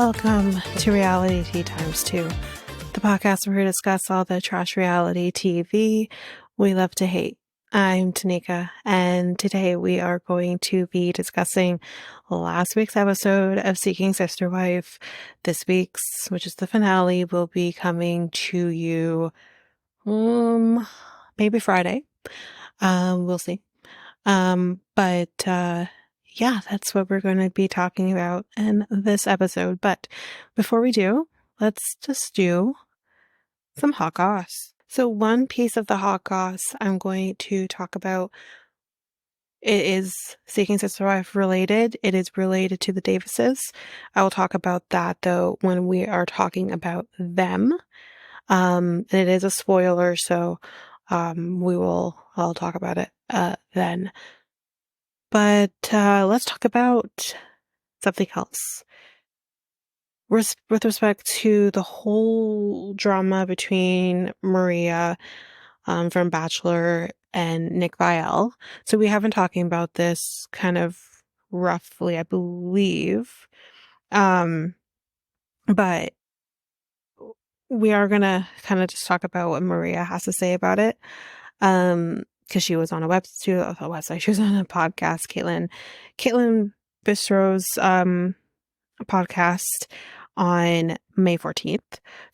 Welcome to Reality Tea Times 2, the podcast where we discuss all the trash reality TV we love to hate. I'm Tanika, and today we are going to be discussing last week's episode of Seeking Sister Wife. This week's, which is the finale, will be coming to you maybe Friday. We'll see. Yeah, that's what we're going to be talking about in this episode. But before we do, let's just do some hot goss. So one piece of the hot goss I'm going to talk about, it is Seeking Sister Wife related. It is related to the Davises. I will talk about that though when we are talking about them. And it is a spoiler, so I'll talk about it then. But let's talk about something else. With respect to the whole drama between Maria from Bachelor and Nick Viall. So we have been talking about this kind of roughly, I believe. But we are going to kind of just talk about what Maria has to say about it. Because she was on she was on a podcast, Caitlin Bistro's podcast on May 14th.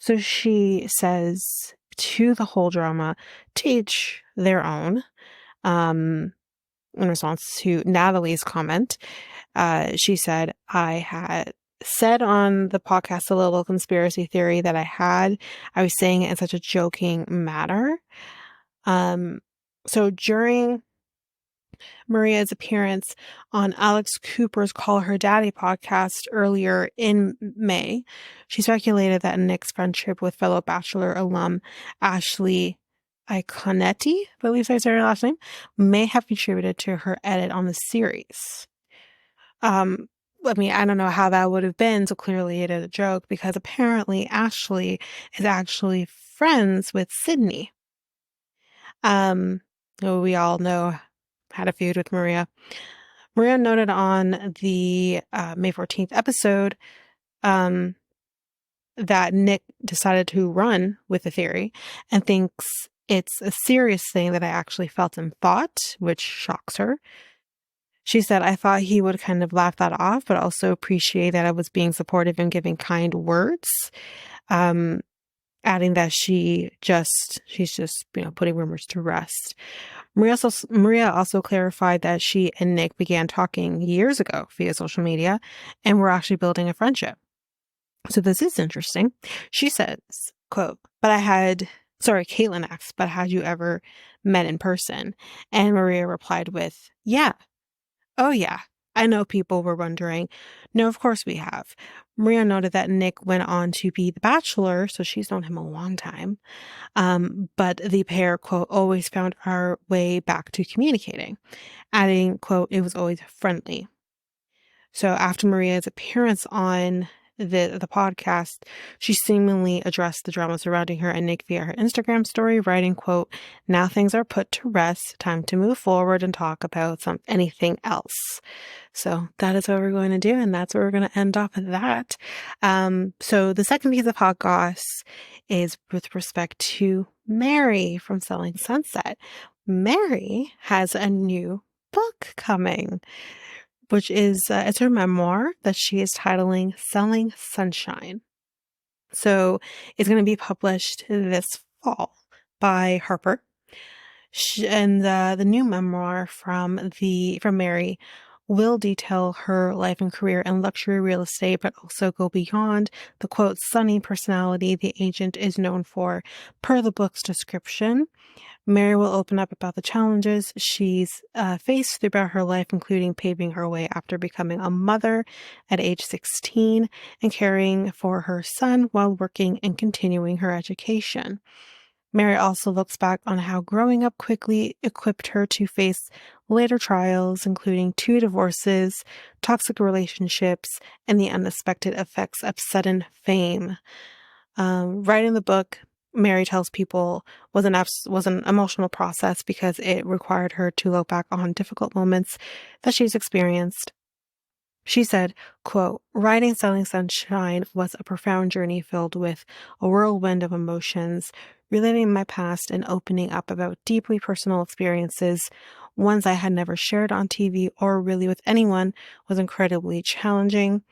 So she says to the whole drama, to each their own, in response to Nathalie's comment. She said, I had said on the podcast a little conspiracy theory that I was saying it in such a joking manner. So during Maria's appearance on Alex Cooper's Call Her Daddy podcast earlier in May, she speculated that Nick's friendship with fellow Bachelor alum Ashley Iconetti, I believe I said her last name, may have contributed to her edit on the series. I don't know how that would have been, so clearly it is a joke, because apparently Ashley is actually friends with Sydney. We all know had a feud with Maria. Maria noted on the May 14th episode that Nick decided to run with the theory and thinks it's a serious thing that I actually felt and thought, which shocks her. She said, I thought he would kind of laugh that off, but also appreciate that I was being supportive and giving kind words. Adding that she's just, putting rumors to rest. Maria also clarified that she and Nick began talking years ago via social media and were actually building a friendship. So this is interesting. She says, quote, Caitlin asked, but had you ever met in person? And Maria replied with, yeah. Oh yeah. I know people were wondering. No, of course we have. Maria noted that Nick went on to be the Bachelor, so she's known him a long time. But the pair, quote, always found our way back to communicating, adding, quote, it was always friendly. So after Maria's appearance on the podcast, she seemingly addressed the drama surrounding her and Nick via her Instagram story, writing, quote, now things are put to rest, time to move forward and talk about anything else. So that is what we're going to do, and that's where we're going to end off with that. So the second piece of hot goss is with respect to Mary from Selling Sunset. Mary has a new book coming, which is, it's her memoir that she is titling Selling Sunshine. So it's going to be published this fall by Harper. And the new memoir from Mary will detail her life and career in luxury real estate, but also go beyond the, quote, sunny personality the agent is known for, per the book's description. Mary will open up about the challenges she's faced throughout her life, including paving her way after becoming a mother at age 16 and caring for her son while working and continuing her education. Mary also looks back on how growing up quickly equipped her to face later trials, including 2 divorces, toxic relationships, and the unexpected effects of sudden fame. Writing the book, Mary tells people, was an emotional process because it required her to look back on difficult moments that she's experienced She said, quote, "Writing Selling Sunshine was a profound journey filled with a whirlwind of emotions, reliving my past and opening up about deeply personal experiences, ones I had never shared on TV or really with anyone, was incredibly challenging.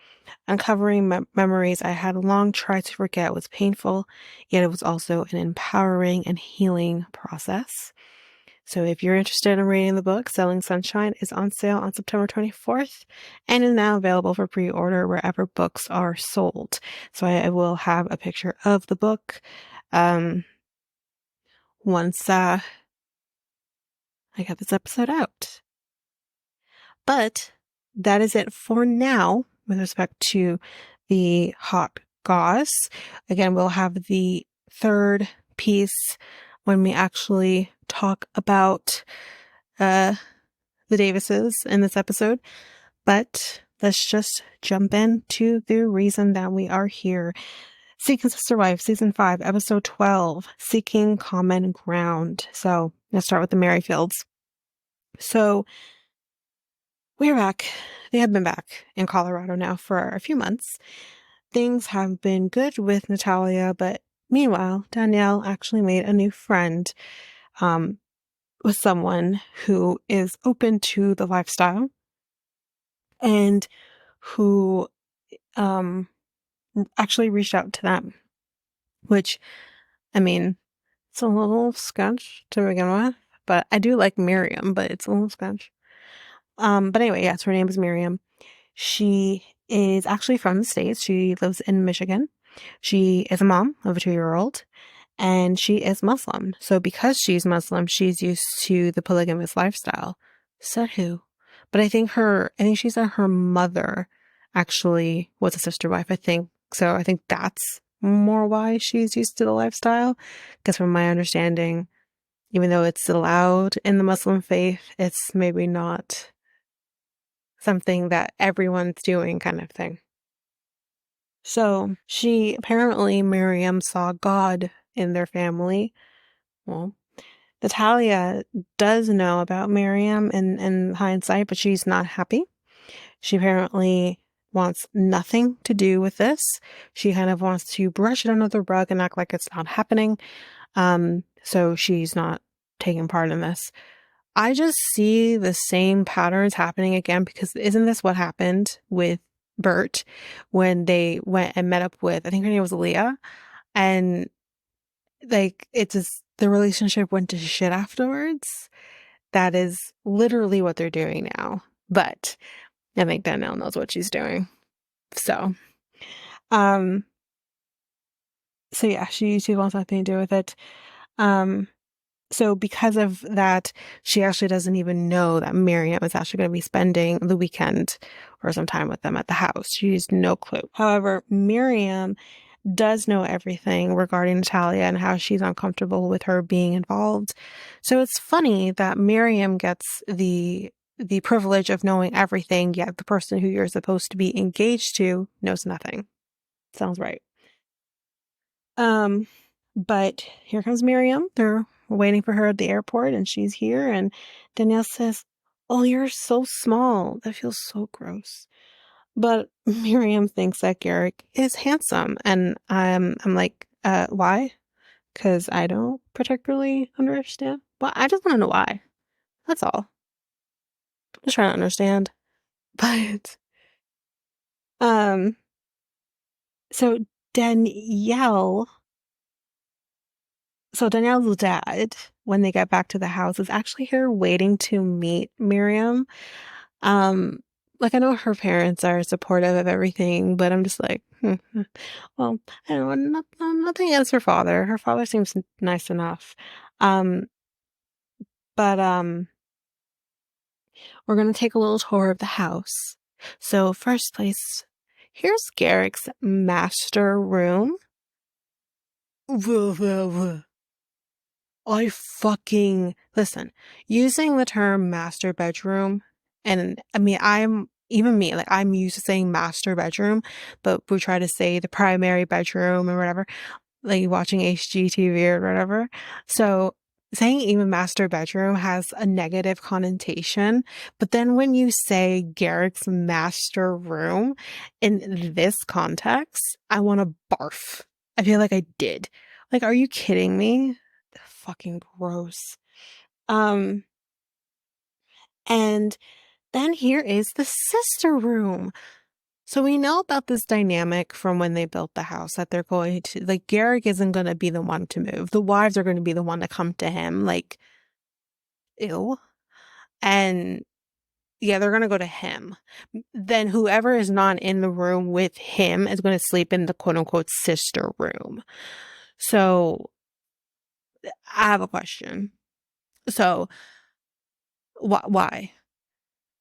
Uncovering memories I had long tried to forget was painful, yet it was also an empowering and healing process." So if you're interested in reading the book, Selling Sunshine is on sale on September 24th and is now available for pre-order wherever books are sold. So I will have a picture of the book once I get this episode out. But that is it for now with respect to the hot goss. Again, we'll have the third piece when we actually talk about the Davises in this episode. But let's just jump into the reason that we are here. Seeking Sister Wife, Season 5, Episode 12, Seeking Common Ground. So let's start with the Merrifields. So we're back. They have been back in Colorado now for a few months. Things have been good with Nathalia, but meanwhile, Danielle actually made a new friend with someone who is open to the lifestyle and who actually reached out to them, which, I mean, it's a little sketch to begin with, but I do like Miriam, but it's a little sketch. But anyway, yes, her name is Miriam. She is actually from the States. She lives in Michigan. She is a mom of a 2-year-old, and she is Muslim. So because she's Muslim, she's used to the polygamous lifestyle. So who? But I think she said her mother actually was a sister wife, I think. So I think that's more why she's used to the lifestyle. Because from my understanding, even though it's allowed in the Muslim faith, it's maybe not something that everyone's doing kind of thing. So Miriam saw God in their family. Well, Nathalia does know about Miriam in hindsight, but she's not happy. She apparently wants nothing to do with this. She kind of wants to brush it under the rug and act like it's not happening. So she's not taking part in this. I just see the same patterns happening again, because isn't this what happened with Bert when they went and met up with, I think her name was Leah, and like it's just, the relationship went to shit afterwards. That is literally what they're doing now. But I think Danielle knows what she's doing. So yeah, she wants nothing to do with it. So because of that, she actually doesn't even know that Miriam is actually going to be spending the weekend or some time with them at the house. She has no clue. However, Miriam does know everything regarding Nathalia and how she's uncomfortable with her being involved. So it's funny that Miriam gets the privilege of knowing everything, yet the person who you're supposed to be engaged to knows nothing. Sounds right. But here comes Miriam. They're waiting for her at the airport, and she's here. And Danielle says, "Oh, you're so small. That feels so gross." But Miriam thinks that Garrick is handsome. And I'm like, why? Because I don't particularly understand. But I just want to know why. That's all. I'm just trying to understand. But, so Danielle... So Danielle's dad, when they get back to the house, is actually here waiting to meet Miriam. Like, I know her parents are supportive of everything, but I'm just like, well, I don't know, nothing against her father. Her father seems nice enough. But we're gonna take a little tour of the house. So first place, here's Garrick's master room. I fucking listen, using the term master bedroom, and I mean, I'm used to saying master bedroom, but we try to say the primary bedroom or whatever, like watching HGTV or whatever. So saying even master bedroom has a negative connotation, but then when you say Garrick's master room in this context, I want to barf. I feel like I did. Like, are you kidding me? Fucking gross. Um, and then here is the sister room. So we know about this dynamic from when they built the house that they're going to, like, Garrick isn't going to be the one to move. The wives are going to be the one to come to him. Like, ew. And yeah, they're going to go to him. Then whoever is not in the room with him is going to sleep in the quote unquote sister room. So I have a question. So why?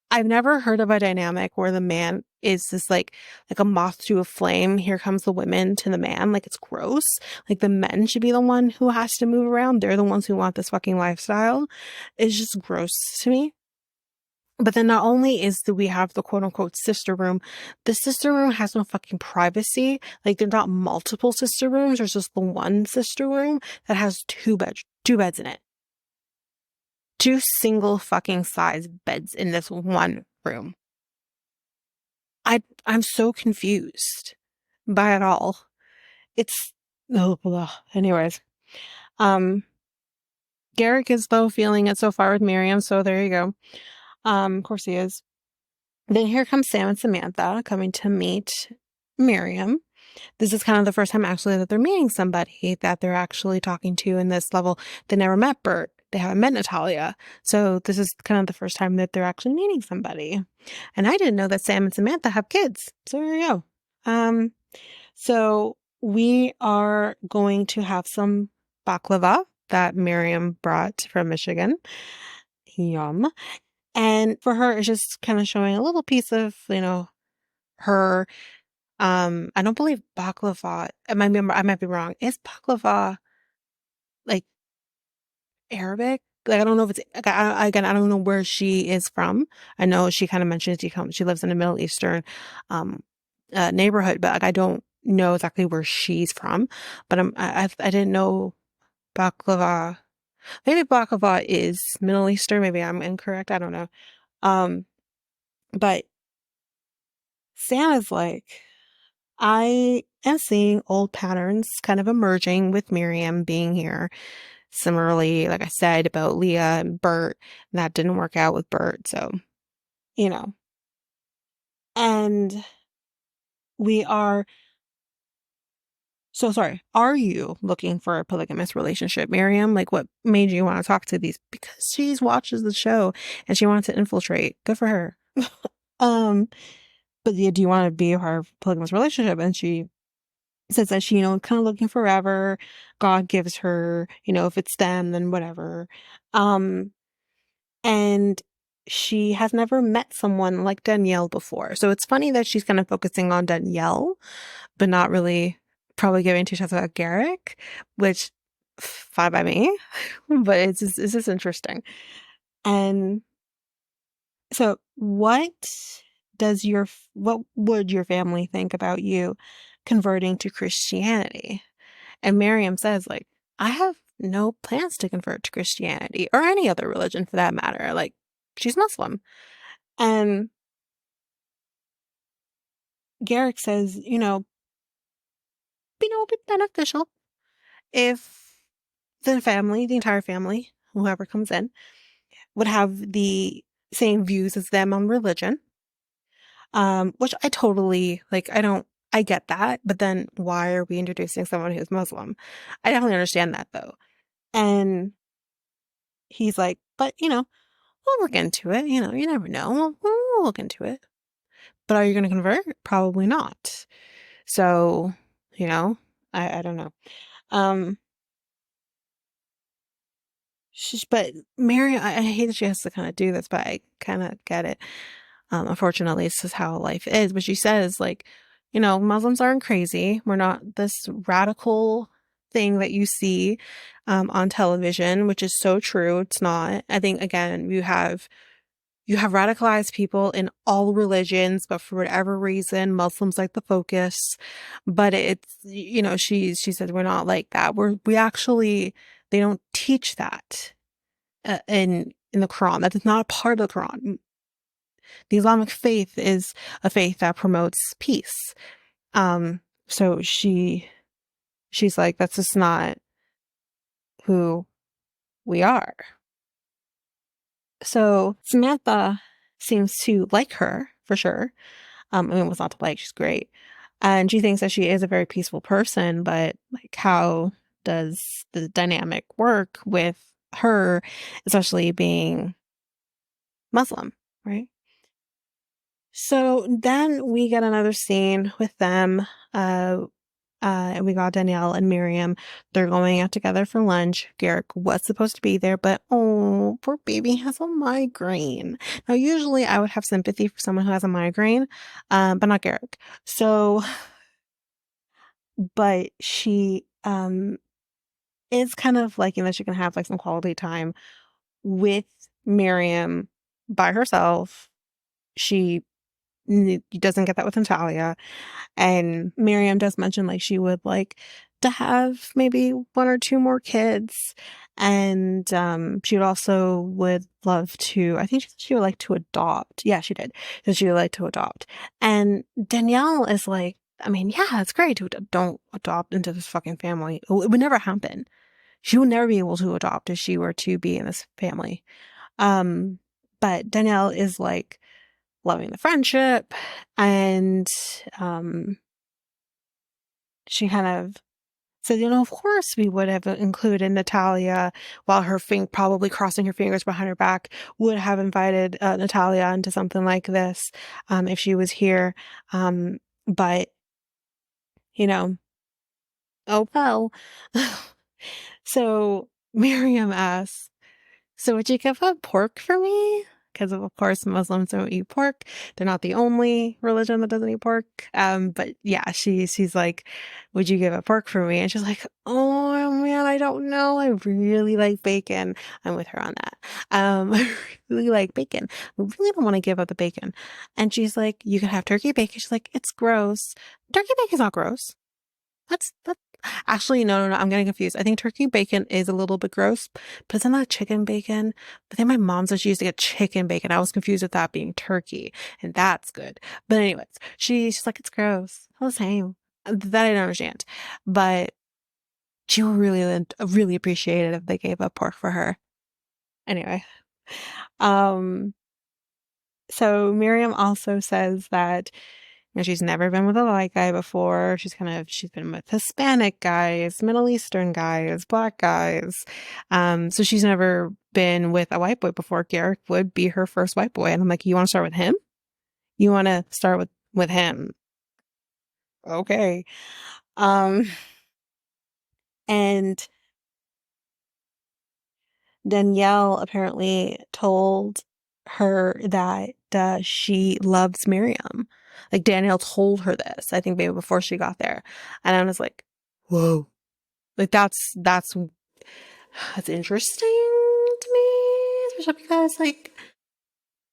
I've never heard of a dynamic where the man is just like a moth to a flame. Here comes the women to the man. Like, it's gross. Like, the men should be the one who has to move around. They're the ones who want this fucking lifestyle. It's just gross to me. But then not only we have the quote unquote sister room, the sister room has no fucking privacy. Like, there's not multiple sister rooms. There's just the one sister room that has two beds in it. Two single fucking size beds in this one room. I'm so confused by it all. It's blah. Anyways, Garrick is though feeling it so far with Miriam, so there you go. Of course he is. Then here comes Sam and Samantha coming to meet Miriam. This is kind of the first time actually that they're meeting somebody that they're actually talking to in this level. They never met Bert. They haven't met Nathalia. So this is kind of the first time that they're actually meeting somebody. And I didn't know that Sam and Samantha have kids. So there you go. So we are going to have some baklava that Miriam brought from Michigan. Yum. And for her, it's just kind of showing a little piece of, her. I don't believe baklava. I might be wrong. Is baklava like Arabic? Like, I don't know if it's, I don't know where she is from. I know she kind of mentions she lives in a Middle Eastern, neighborhood, but like, I don't know exactly where she's from. But I didn't know baklava. Maybe baklava is Middle Eastern. Maybe I'm incorrect. I don't know. But Sam is like, I am seeing old patterns kind of emerging with Miriam being here. Similarly, like I said about Leah and Bert, and that didn't work out with Bert. So, and we are so sorry. Are you looking for a polygamous relationship, Miriam? Like, what made you want to talk to these? Because she watches the show and she wants to infiltrate. Good for her. But yeah, do you want to be her polygamous relationship? And she says that she, kind of looking forever. God gives her, if it's them, then whatever. And she has never met someone like Danielle before. So it's funny that she's kind of focusing on Danielle, but not really probably giving two shots about Garrick, which fine by me, but it's just interesting. And so what would your family think about you converting to Christianity? And Miriam says, like, I have no plans to convert to Christianity or any other religion for that matter. Like, she's Muslim. And Garrick says, it would be beneficial if the entire family, whoever comes in, would have the same views as them on religion. Which I totally, I get that, but then why are we introducing someone who's Muslim? I definitely understand that though. And he's like, but we'll look into it. You never know. We'll look into it. But are you going to convert? Probably not. So, I don't know. But Mary, I hate that she has to kind of do this, but I kind of get it. Unfortunately, this is how life is. But she says, like, Muslims aren't crazy. We're not this radical thing that you see on television, which is so true. It's not. I think, again, you have radicalized people in all religions, but for whatever reason, Muslims like the focus. But it's, she said, we're not like that. We actually They don't teach that in the Quran. That is not a part of the Quran. The Islamic faith is a faith that promotes peace. So she's like, that's just not who we are. So Samantha seems to like her for sure. I mean, what's not to like? She's great. And she thinks that she is a very peaceful person, but like, how does the dynamic work with her, especially being Muslim, right? So then we get another scene with them. And we got Danielle and Miriam. They're going out together for lunch. Garrick was supposed to be there, but oh, poor baby has a migraine. Now, usually I would have sympathy for someone who has a migraine, but not Garrick. So, but she is kind of liking that she can have like some quality time with Miriam by herself. She doesn't get that with Nathalia. And Miriam does mention like she would like to have maybe one or two more kids. And she would love to, I think she would like to adopt. Yeah, she did. So she would like to adopt. And Danielle is like, I mean, yeah, it's great to don't adopt into this fucking family. It would never happen. She would never be able to adopt if she were to be in this family. But Danielle is like loving the friendship, and she kind of said, of course we would have included Nathalia, while her probably crossing her fingers behind her back, would have invited Nathalia into something like this if she was here. But, oh well. So Miriam asks, so would you give up pork for me? Because of course Muslims don't eat pork. They're not the only religion that doesn't eat pork. But yeah, she's like, would you give up pork for me? And she's like, oh man, I don't know. I really like bacon. I'm with her on that. I really like bacon. I really don't want to give up the bacon. And she's like, you can have turkey bacon. She's like, it's gross. Turkey bacon's not gross. That's actually, no. I'm getting confused. I think turkey bacon is a little bit gross, but isn't that chicken bacon? I think my mom said she used to get chicken bacon. I was confused with that being turkey, and that's good. But anyways, she's like, it's gross. All the same. That I don't understand, but she would really appreciate it if they gave up pork for her. Anyway, so Miriam also says that she's never been with a white guy before. She's been with Hispanic guys, Middle Eastern guys, Black guys. So she's never been with a white boy before. Garrick would be her first white boy. And I'm like, you want to start with him? You want to start with him? Okay. And Danielle apparently told her that she loves Miriam. Like Danielle told her this, I think maybe before she got there. And I was like, whoa. Like that's interesting to me. Especially because like,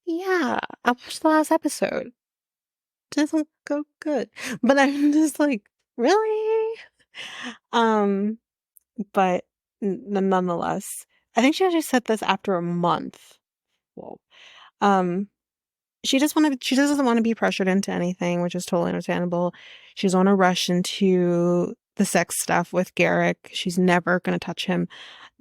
yeah, I watched the last episode. It doesn't go good. But I'm just like, really? But nonetheless, I think she actually said this after a month. Whoa. She doesn't want to be pressured into anything, which is totally understandable. She doesn't want to rush into the sex stuff with Garrick. She's never going to touch him.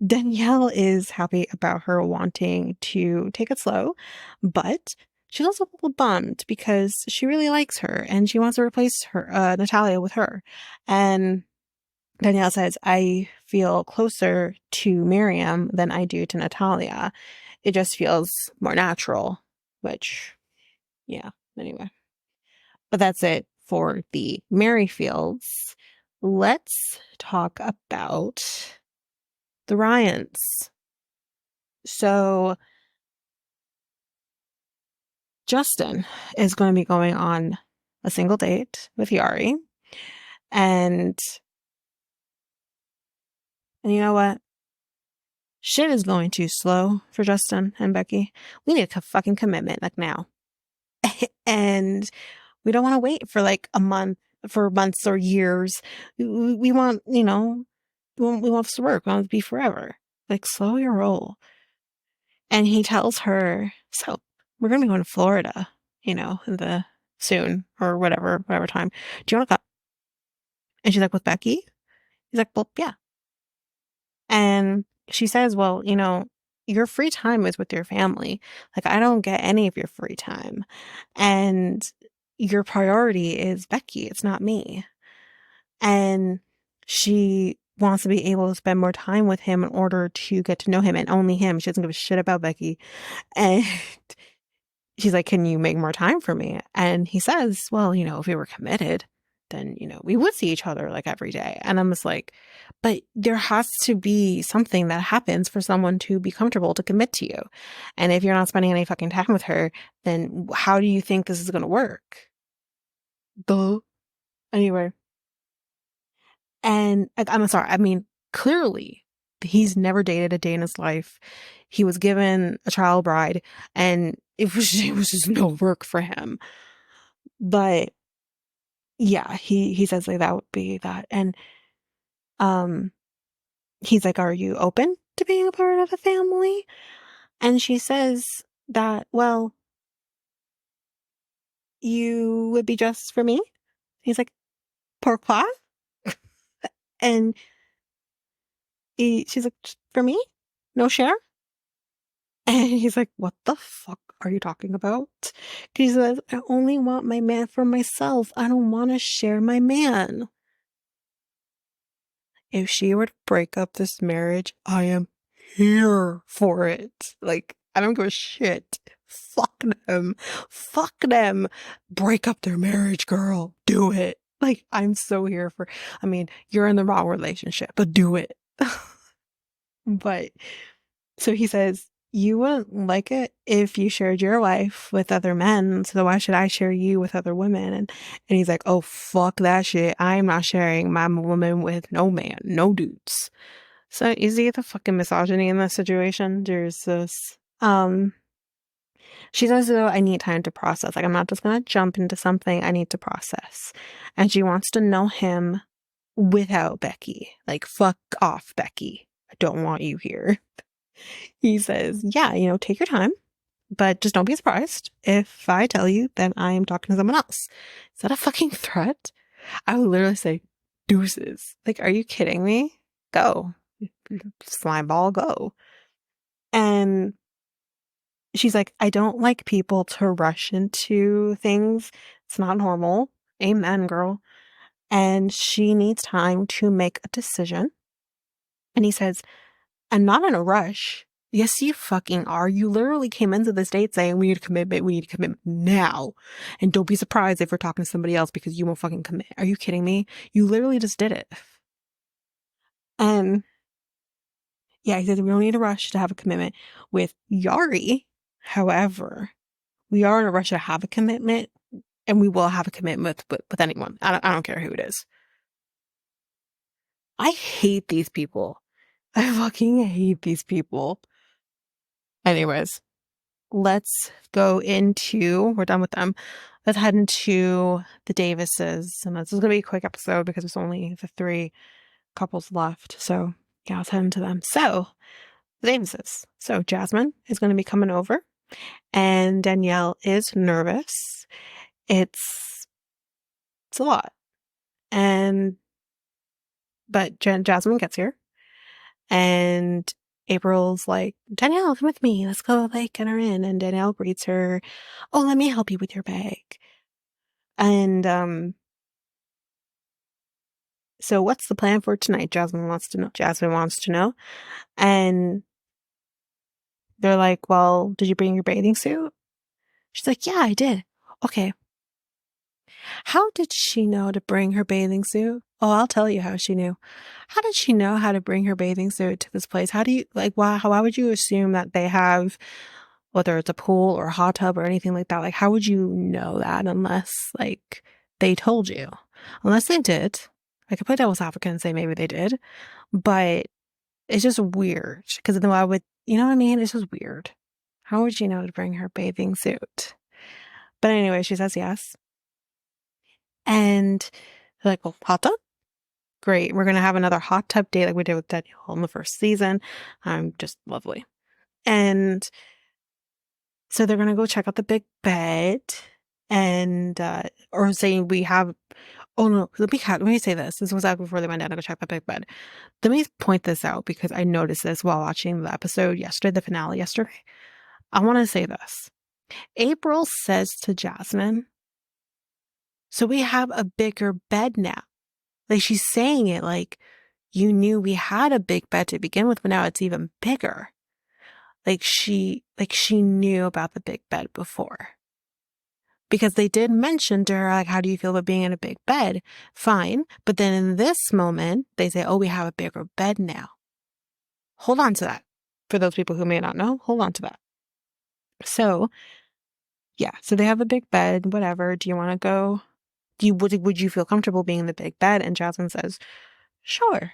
Danielle is happy about her wanting to take it slow, but she's also a little bummed because she really likes her and she wants to replace her, Nathalia, with her. And Danielle says, I feel closer to Miriam than I do to Nathalia. It just feels more natural, which, yeah, anyway. But that's it for the Merrifields. Let's talk about the Ryans. So Justin is going to be going on a single date with Yary. And you know what? Shit is going too slow for Justin and Becky. We need a fucking commitment, like now. And we don't want to wait for like a month, for months or years. We want, we want this to work. We want it to be forever. Like, slow your roll. And he tells her, so we're going to be going to Florida, in the soon or whatever time. Do you want to come? And she's like, with Becky? He's like, well, yeah. And she says, well, your free time is with your family. Like, I don't get any of your free time. And your priority is Becky. It's not me. And she wants to be able to spend more time with him in order to get to know him and only him. She doesn't give a shit about Becky. And she's like, can you make more time for me? And he says, well, if we were committed, then, we would see each other like every day. And I'm just like, but there has to be something that happens for someone to be comfortable to commit to you. And if you're not spending any fucking time with her, then how do you think this is going to work? Duh. Anyway. And I'm sorry. I mean, clearly he's never dated a day in his life. He was given a child bride and it was just no work for him. But yeah, he says like that would be that. And he's like, are you open to being a part of a family? And she says that, well, you would be just for me. He's like, pourquoi? And she's like, for me? No share? And he's like, what the fuck are you talking about? He says, I only want my man for myself. I don't want to share my man. If she were to break up this marriage, I am here for it. Like, I don't give a shit. Fuck them. Fuck them. Break up their marriage, girl. Do it. Like, I'm so here for, I mean, you're in the wrong relationship, but do it. But, so he says, you wouldn't like it if you shared your wife with other men, so why should I share you with other women? And he's like, oh, fuck that shit. I'm not sharing my woman with no man, no dudes. So you see the fucking misogyny in this situation? There's this, she says, though, I need time to process. Like, I'm not just gonna jump into something, I need to process. And she wants to know him without Becky. Like, fuck off, Becky. I don't want you here. He says, yeah, take your time, but just don't be surprised if I tell you that I am talking to someone else. Is that a fucking threat? I would literally say, deuces. Like, are you kidding me? Go. Slime ball, go. And she's like, I don't like people to rush into things. It's not normal. Amen, girl. And she needs time to make a decision. And he says, I'm not in a rush. Yes, you fucking are. You literally came into this date saying we need commitment now. And don't be surprised if we're talking to somebody else because you won't fucking commit. Are you kidding me? You literally just did it. And yeah, he says we don't need a rush to have a commitment with Yary. However, we are in a rush to have a commitment, and we will have a commitment with anyone. I don't care who it is. I hate these people. I fucking hate these people. Anyways, let's go into, we're done with them. Let's head into the Davises. And this is going to be a quick episode because it's only the 3 couples left. So yeah, let's head into them. So the Davises. So Jasmine is going to be coming over and Danielle is nervous. It's a lot. But Jasmine gets here and April's like, Danielle, come with me. Let's go, like, get her in. And Danielle greets her. Oh, let me help you with your bag. And, so what's the plan for tonight? Jasmine wants to know. And they're like, well, did you bring your bathing suit? She's like, yeah, I did. Okay. How did she know to bring her bathing suit? Oh, I'll tell you how she knew. How did she know how to bring her bathing suit to this place? How do you, like, why would you assume that they have, whether it's a pool or a hot tub or anything like that? Like, how would you know that unless, like, they told you? Unless they did. I could play devil's advocate and say maybe they did. But it's just weird. Because then why would, you know what I mean? It's just weird. How would she know to bring her bathing suit? But anyway, she says yes. And they're like, well, hot tub? Great. We're going to have another hot tub date like we did with Danielle in the first season. Just lovely. And so they're going to go check out the big bed and, or saying we have, oh no, let me say this. This was out before they went down to go check the big bed. Let me point this out because I noticed this while watching the episode yesterday, the finale yesterday. I want to say this. April says to Jasmine, so we have a bigger bed now. Like she's saying it like you knew we had a big bed to begin with, but now it's even bigger. Like she knew about the big bed before. Because they did mention to her, like, how do you feel about being in a big bed? Fine. But then in this moment, they say, oh, we have a bigger bed now. Hold on to that. For those people who may not know, hold on to that. So, yeah. So they have a big bed, whatever. Do you want to go? Would you feel comfortable being in the big bed? And Jasmine says, sure.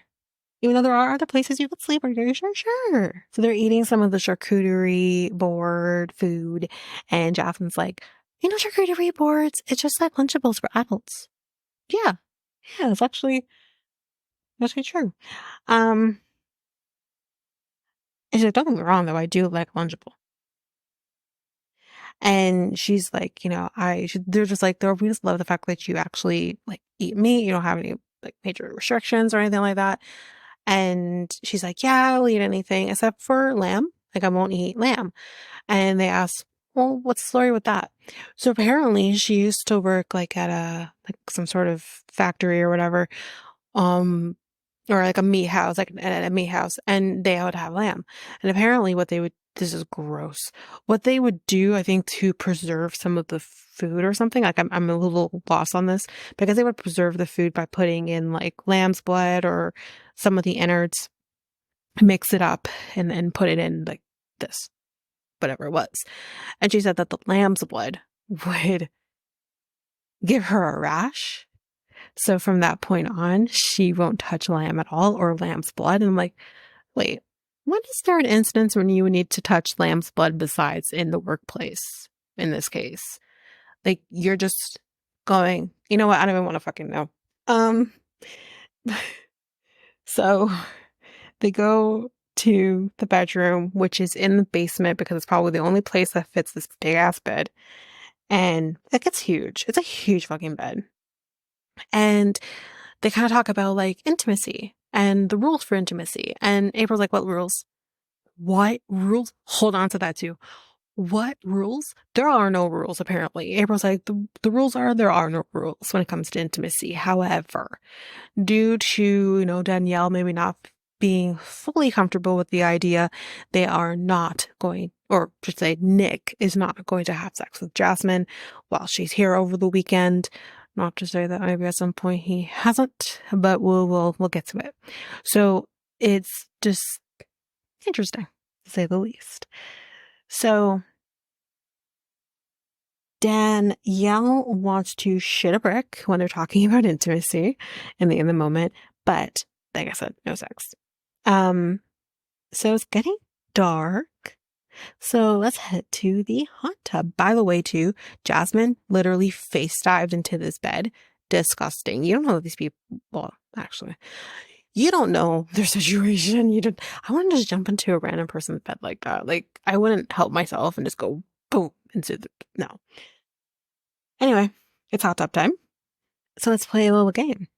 Even though there are other places you could sleep, are you sure? So they're eating some of the charcuterie board food. And Jasmine's like, charcuterie boards, it's just like Lunchables for adults. Yeah. Yeah, it's actually true. And she's like, don't get me wrong, though, I do like Lunchable. And she's like, they're just like, we just love the fact that you actually like eat meat. You don't have any like major restrictions or anything like that. And she's like, yeah, I'll eat anything except for lamb. Like I won't eat lamb. And they ask, well, what's the story with that? So apparently she used to work like at some sort of factory or whatever, or like a meat house, like at a meat house, and they would have lamb. And apparently this is gross. What they would do, I think, to preserve some of the food or something, like I'm a little lost on this, because they would preserve the food by putting in like lamb's blood or some of the innards, mix it up and then put it in like this, whatever it was. And she said that the lamb's blood would give her a rash. So from that point on, she won't touch lamb at all or lamb's blood. And I'm like, wait, when is there an instance when you would need to touch lamb's blood besides in the workplace in this case? Like you're just going, you know what? I don't even want to fucking know. So they go to the bedroom, which is in the basement because it's probably the only place that fits this big ass bed. And it gets huge. It's a huge fucking bed. And they kind of talk about like intimacy and the rules for intimacy. And April's like, what rules? What rules? Hold on to that too. What rules? There are no rules, apparently. April's like, the rules are, there are no rules when it comes to intimacy. However, due to, Danielle maybe not being fully comfortable with the idea, they are not going, or should say Nick is not going to have sex with Jasmine while she's here over the weekend. Not to say that maybe at some point he hasn't, but we'll get to it. So it's just interesting, to say the least. So Danielle wants to shit a brick when they're talking about intimacy in the moment, but like I said, no sex. So it's getting dark. So let's head to the hot tub. By the way, too, Jasmine literally face dived into this bed. Disgusting. You don't know these people. Well, actually, you don't know their situation. I wouldn't just jump into a random person's bed like that. Like, I wouldn't help myself and just go boom no. Anyway, it's hot tub time. So let's play a little game.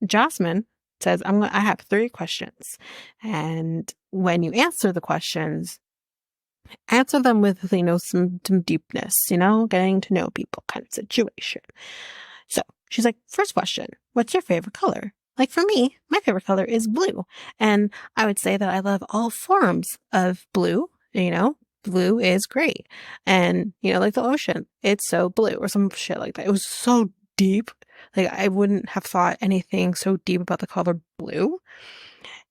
Jasmine says, I have 3 questions. And when you answer the questions, answer them with, some deepness, getting to know people kind of situation. So she's like, first question, what's your favorite color? Like for me, my favorite color is blue. And I would say that I love all forms of blue, blue is great. And, like the ocean, it's so blue or some shit like that. It was so deep. Like I wouldn't have thought anything so deep about the color blue.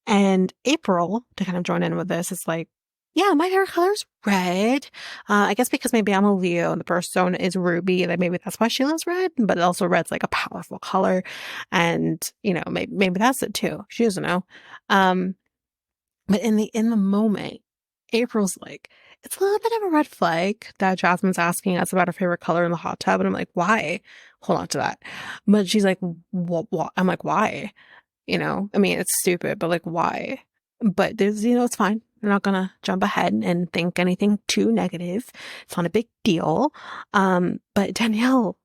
And April, to kind of join in with this, is like, yeah, my favorite color is red. I guess because maybe I'm a Leo and the persona is ruby, like maybe that's why she loves red. But also red's like a powerful color, and maybe that's it too. She doesn't know. But in the moment, April's like, it's a little bit of a red flag that Jasmine's asking us about her favorite color in the hot tub, and I'm like, why? Hold on to that. But she's like, what? I'm like, why? You know, I mean, it's stupid, but like, why? But there's, you know, it's fine. I'm not gonna jump ahead and think anything too negative. It's not a big deal. But Danielle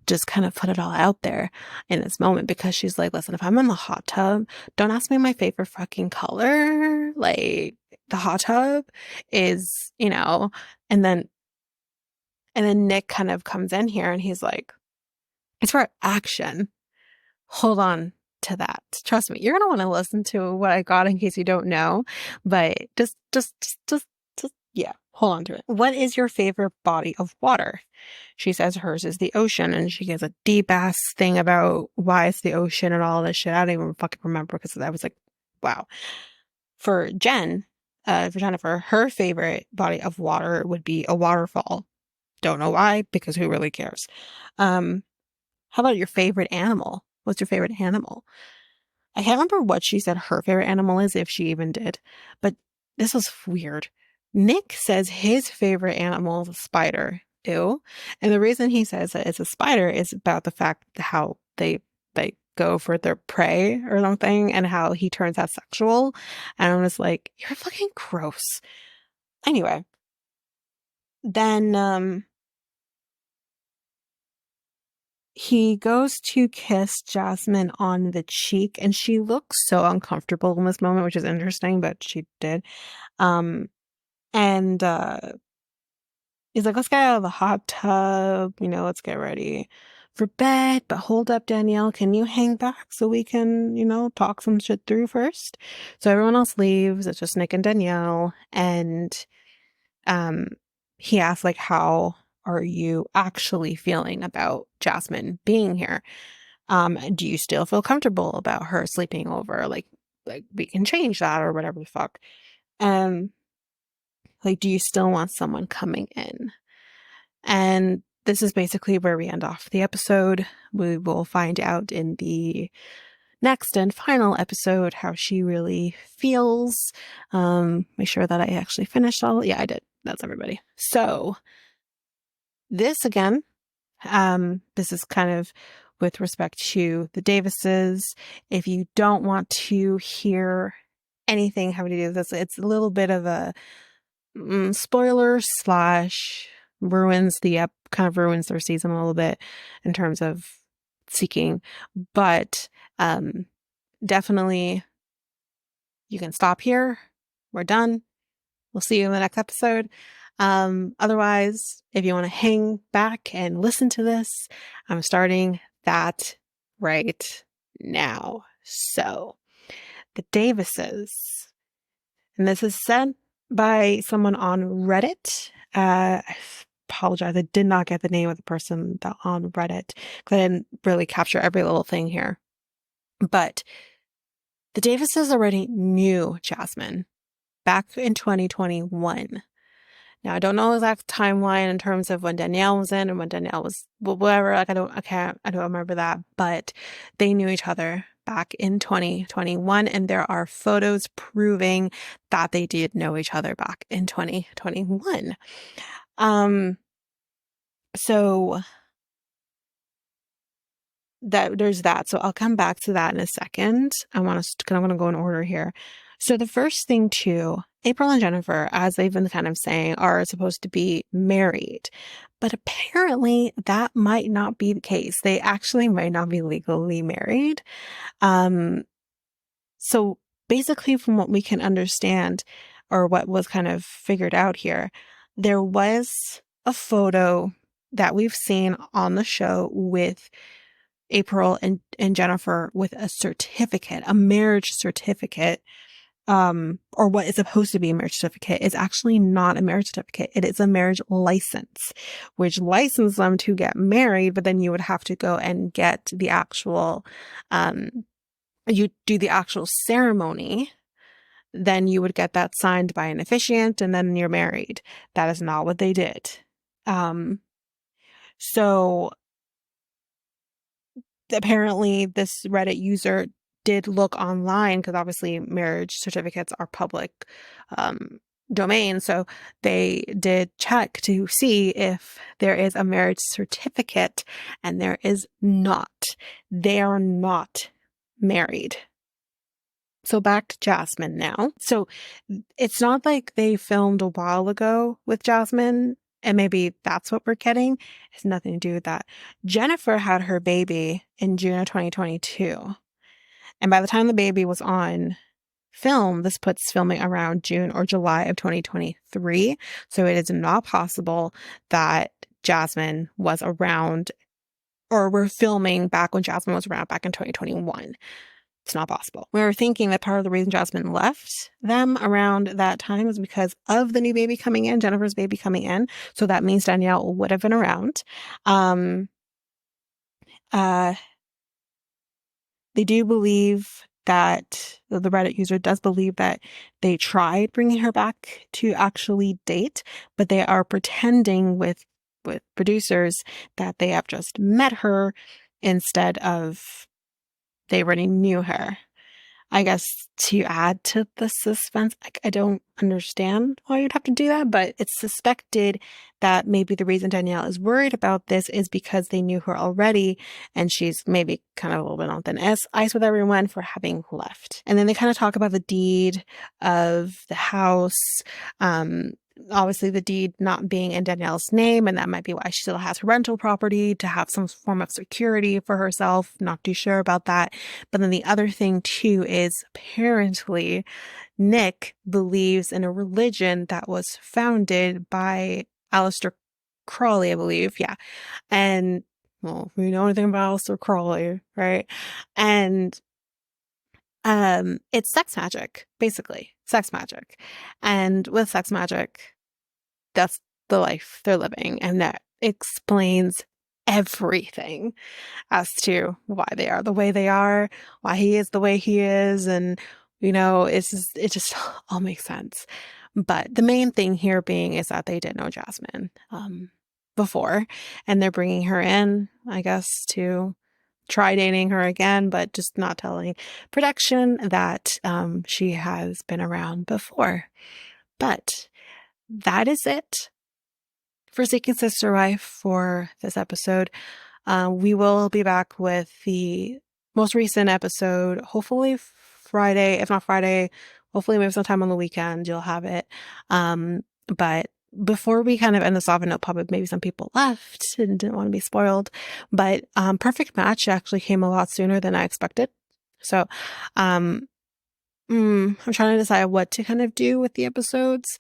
just kind of put it all out there in this moment because she's like, listen, if I'm in the hot tub, don't ask me my favorite fucking color. Like, the hot tub is, you know, and then, Nick kind of comes in here and he's like, it's for action. Hold on to that. Trust me, you're gonna want to listen to what I got in case you don't know. But yeah, hold on to it. What is your favorite body of water? She says hers is the ocean, and she gives a deep ass thing about why it's the ocean and all this shit. I don't even fucking remember because I was like, wow. For Jennifer, her favorite body of water would be a waterfall. Don't know why, because who really cares? How about your favorite animal? What's your favorite animal? I can't remember what she said her favorite animal is, if she even did, but this was weird. Nick says his favorite animal is a spider. Ew. And the reason he says that it's a spider is about the fact how they go for their prey or something and how he turns out sexual. And I was like, you're fucking gross. Anyway, then he goes to kiss Jasmine on the cheek, and she looks so uncomfortable in this moment, which is interesting, but she did. And he's like, let's get out of the hot tub, you know, let's get ready for bed. But hold up, Danielle, can you hang back so we can, you know, talk some shit through first? So everyone else leaves. It's just Nick and Danielle. And he asks, like, how are you actually feeling about Jasmine being here? Do you still feel comfortable about her sleeping over? Like we can change that or whatever the fuck. Like, do you still want someone coming in? And this is basically where we end off the episode. We will find out in the next and final episode how she really feels. Make sure that I actually finished all. Yeah, I did. That's everybody. So this again, this is kind of with respect to the Davises. If you don't want to hear anything having to do with this, it's a little bit of a spoiler slash ruins kind of ruins their season a little bit in terms of seeking, but definitely you can stop here. We're done. We'll see you in the next episode. Otherwise, if you want to hang back and listen to this, I'm starting that right now. So the Davises, and this is sent by someone on Reddit. I apologize. I did not get the name of the person on Reddit because I didn't really capture every little thing here. But the Davises already knew Jasmine back in 2021. Now, I don't know the exact timeline in terms of when Danielle was in and when Danielle was whatever. Like, I don't remember that, but they knew each other back in 2021, and there are photos proving that they did know each other back in 2021. So that there's that. So I'll come back to that in a second. I'm going to go in order here. So the first thing too, April and Jennifer, as they've been kind of saying, are supposed to be married, but apparently that might not be the case. They actually might not be legally married. So basically from what we can understand or what was kind of figured out here, there was a photo that we've seen on the show with April and Jennifer with a certificate, a marriage certificate, or what is supposed to be a marriage certificate is actually not a marriage certificate. It is a marriage license, which licensed them to get married, but then you would have to go and get the actual, you do the actual ceremony. Then you would get that signed by an officiant and then you're married. That is not what they did. So apparently this Reddit user did look online because obviously marriage certificates are public domain. So they did check to see if there is a marriage certificate, and there is not. They are not married. So back to Jasmine now. So it's not like they filmed a while ago with Jasmine, and maybe that's what we're getting. It has nothing to do with that. Jennifer had her baby in June of 2022. And by the time the baby was on film, this puts filming around June or July of 2023. So it is not possible that Jasmine was around, or we're filming back when Jasmine was around back in 2021. It's not possible. We were thinking that part of the reason Jasmine left them around that time is because of the new baby coming in, Jennifer's baby coming in. So that means Danielle would have been around. They do believe that the Reddit user does believe that they tried bringing her back to actually date, but they are pretending with producers that they have just met her instead of they already knew her. I guess to add to the suspense, I don't understand why you'd have to do that, but it's suspected that maybe the reason Danielle is worried about this is because they knew her already, and she's maybe kind of a little bit on thin ice with everyone for having left. And then they kind of talk about the deed of the house. Obviously the deed not being in Danielle's name, and that might be why she still has her rental property to have some form of security for herself. Not too sure about that. But then the other thing too is apparently Nick believes in a religion that was founded by Aleister Crowley, I believe. Yeah. And well, we know anything about Aleister Crowley, right? And it's sex magic, basically. Sex magic. And with sex magic, that's the life they're living. And that explains everything as to why they are the way they are, why he is the way he is. And, it just all makes sense. But the main thing here being is that they did know Jasmine before, and they're bringing her in, I guess, to try dating her again, but just not telling production that she has been around before. But that is it for Seeking Sister Wife for this episode. We will be back with the most recent episode, hopefully Friday. If not Friday, hopefully maybe sometime on the weekend you'll have it. But before we kind of end this off, I know probably maybe some people left and didn't want to be spoiled, but Perfect Match actually came a lot sooner than I expected. So I'm trying to decide what to kind of do with the episodes,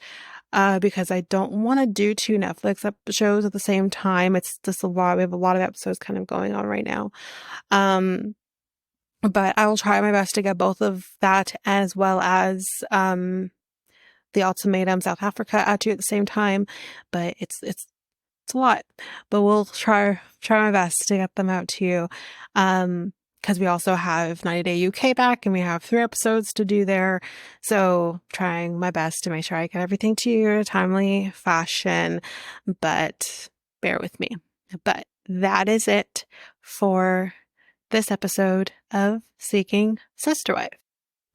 because I don't want to do 2 Netflix shows at the same time. It's just a lot. We have a lot of episodes kind of going on right now. But I will try my best to get both of that as well as the Ultimatum South Africa out to you at the same time. But it's a lot. But we'll try my best to get them out to you. Because we also have 90 Day UK back, and we have 3 episodes to do there. So trying my best to make sure I get everything to you in a timely fashion, but bear with me. But that is it for this episode of Seeking Sister Wife.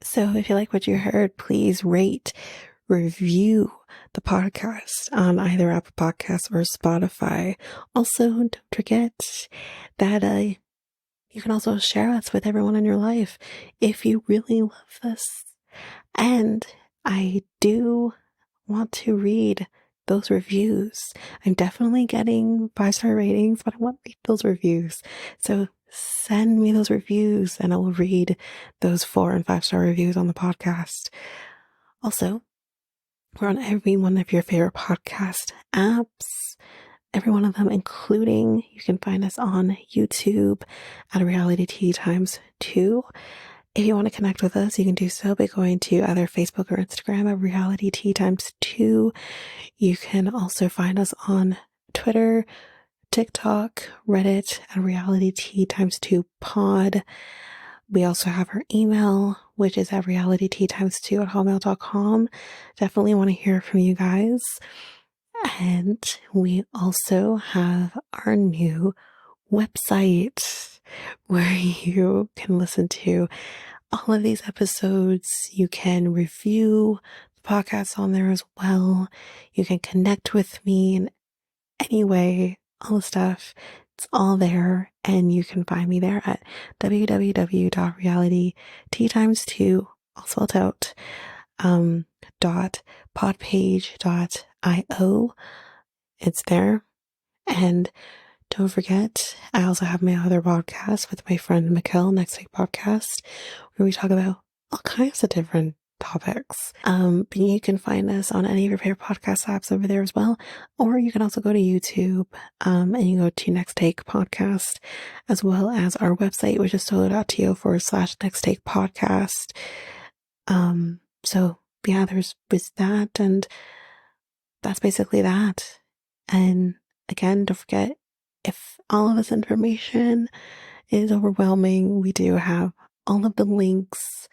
So if you like what you heard, please rate, review the podcast on either Apple Podcasts or Spotify. Also, don't forget that you can also share us with everyone in your life if you really love this. And I do want to read those reviews. I'm definitely getting 5-star ratings, but I want to read those reviews. So send me those reviews and I will read those 4 and 5-star reviews on the podcast. Also, we're on every one of your favorite podcast apps. Every one of them, including you can find us on YouTube at Reality Tea x2. If you want to connect with us, you can do so by going to either Facebook or Instagram at Reality Tea x2. You can also find us on Twitter, TikTok, Reddit at Reality Tea x2 pod. We also have our email, which is at realitytea2@hotmail.com. Definitely want to hear from you guys. And we also have our new website where you can listen to all of these episodes. You can review the podcast on there as well. You can connect with me in any way, all the stuff. It's all there, and you can find me there at www.realityt2, all spelled out, .podpage.io. It's there. And don't forget, I also have my other podcast with my friend Mikkel, Next Take Podcast, where we talk about all kinds of different topics. But you can find us on any of your favorite podcast apps over there as well. Or you can also go to YouTube, and you go to Next Take Podcast, as well as our website, which is solo.to/Next Take Podcast. So yeah, there's that, and that's basically that. And again, don't forget, if all of this information is overwhelming, we do have all of the links,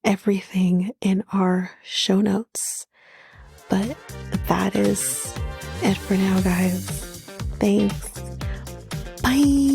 everything in our show notes. But that is it for now, guys. Thanks. Bye.